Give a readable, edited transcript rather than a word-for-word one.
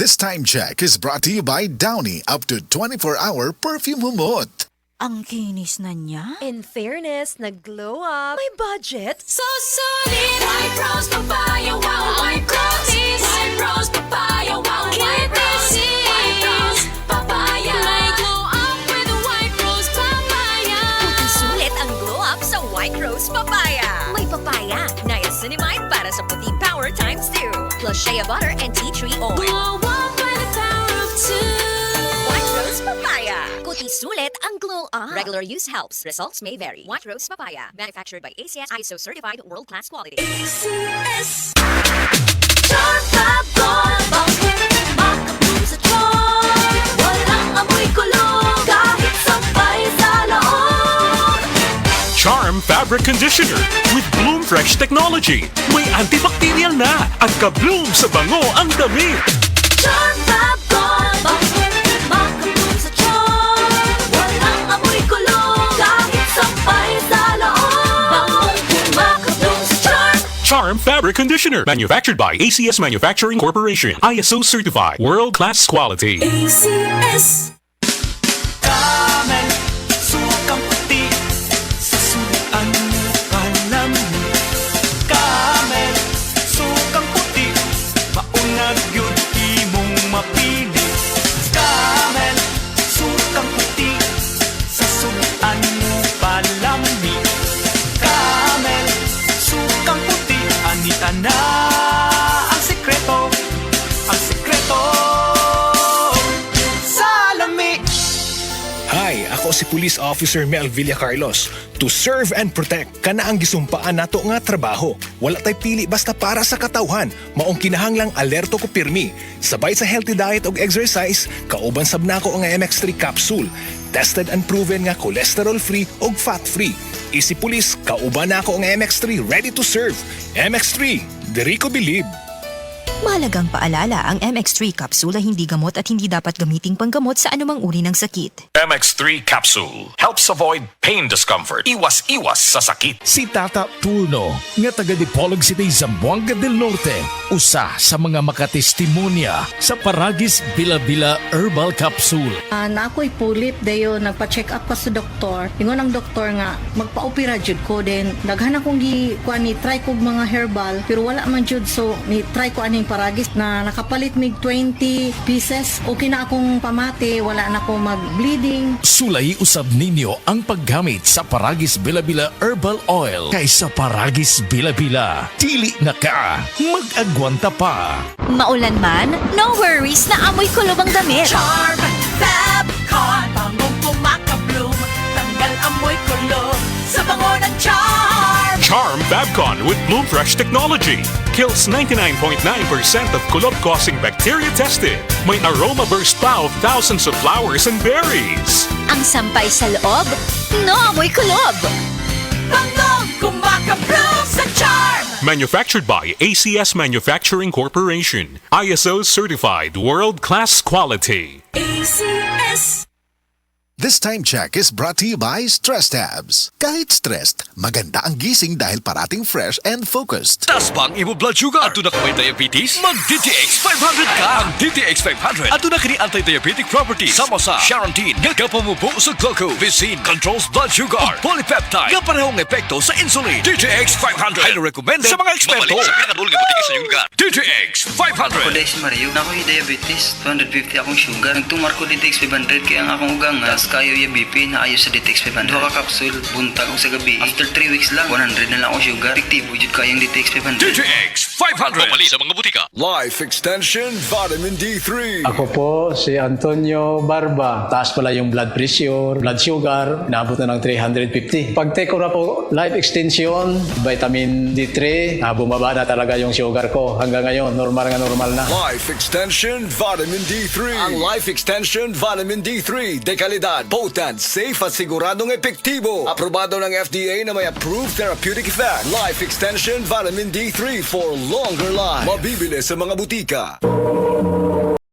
This time check is brought to you by Downy, up to 24-hour perfume humot. Ang kinis na niya. In fairness, nag-glow up. May budget. So solid, white rose papaya, wow, white roses, white rose papaya, wow, white roses, white rose papaya. May glow up with white rose papaya. Puting sulit ang glow up sa White Rose Papaya. May papaya, niacinamide para sa puting power times 2. Plus shea butter and tea tree oil. Glow up by the power of two. White Rose Papaya. Puting sulit ang glow up. Regular use helps. Results may vary. White Rose Papaya. Manufactured by ACS ISO certified world-class quality. ACS Charm Fab Gold, bakit makabloom sa charm? Walang amoy kulong, kahit sampay sa loob. Charm Fabric Conditioner with Bloom Fresh Technology. May antibacterial na at ka-bloom sa bango ang damit. Charm Fab Gold, bakit makabloom sa charm? Walang amoy kulong, kahit sampay sa loob. Bangong makabloom sa charm. Charm Fabric Conditioner. Manufactured by ACS Manufacturing Corporation. ISO certified. World-class quality. ACS Kamen, sukang puti, sasuan mo palamin. Kamen, sukang puti, maunag yun imong mapili. Kamen, sukang puti, sasuan mo palamin. Kamen, sukang puti, anita na ang sekreto, ang sekreto. Salami! Hi, ako si Police Officer Mel Villacarlos. To serve and protect, kana ang gisumpaan nato nga trabaho. Wala tay pili basta para sa katawhan. Maong kinahanglang alerto ko pirmi. Sabay sa healthy diet og exercise, kauban sab nako ang MX3 capsule. Tested and proven nga cholesterol-free og fat-free. Isi Police, kauban nako ang MX3 ready to serve. MX3, diri ko believe. Mahalagang paalala, ang MX3 capsule ay hindi gamot at hindi dapat gamiting panggamot sa anumang uri ng sakit. MX3 Capsule helps avoid pain discomfort. Iwas-iwas sa sakit. Si Tata Turno, nga taga Dipolog City, Zamboanga del Norte, usa sa mga makatestimonya sa Paragis Bila-Bila Herbal Capsule. Na ako'y pulit dayo nagpa-check up pa sa doktor. Ingon ang doktor nga magpa-opera jud ko din. Daghan akong kuan ni try kog mga herbal pero wala man jud, so ni try ko aning Paragis na nakapalit mig 20 pieces. Okay na akong pamati, wala na akong mag-bleeding. Sulay usab ninyo ang paggamit sa Paragis Bila-Bila Herbal Oil kaysa Paragis Bila-Bila. Dili na ka, mag-agwanta pa. Maulan man, no worries na amoy kulob ang damit. Charm Fab Con, bangong pumakabloom, tanggal amoy kulog sa bango ng charm. Charm Fabcon with Bloom Fresh Technology. Kills 99.9% of kulob-causing bacteria tested. May aroma burst pa of thousands of flowers and berries. Ang sampay sa loob, no amoy kulob. Bangong kumakabloom sa charm. Manufactured by ACS Manufacturing Corporation. ISO certified world-class quality. ACS This time check is brought to you by Stress Tabs. Kahit stressed, maganda ang gising dahil parating fresh and focused. Taas ba ang imo blood sugar? Ato na ka may diabetes? Mag DTX 500 ka! Ang DTX 500 ato na kini anti-diabetic properties. Sama sa Charantine, nga kapamubo sa glucose. Visin controls blood sugar. O polypeptide, nga parehong epekto sa insulin. DTX 500 highly recommended sa mga eksperto. Sa pinakadulong nga butika sa iyong lugar. DTX 500. Ako dahil si Mario, na ako'y diabetes, 250 akong sugar. Nagtumar ko DTX 500 kaya ang akong ugang nga kayo yung BP na ayos sa DTX 500. Duha ka kapsul, buntag ko sa gabi. After 3 weeks lang, 100 na lang ako sugar. Efektibo jud kayong DTX 500. DTX 500. Pamali sa mga butika. Life Extension Vitamin D3. Ako po si Antonio Barba. Taas pala yung blood pressure, blood sugar, naabot na ng 350. Pag take ko na po life extension, vitamin D3, bumaba na talaga yung sugar ko. Hanggang ngayon, normal na. Life Extension Vitamin D3. Ang Life Extension Vitamin D3 de kalidad, potent, safe at siguradong epektibo. Aprobado ng FDA na may approved therapeutic effect. Life Extension Vitamin D3 for longer life. Mabibili sa mga butika.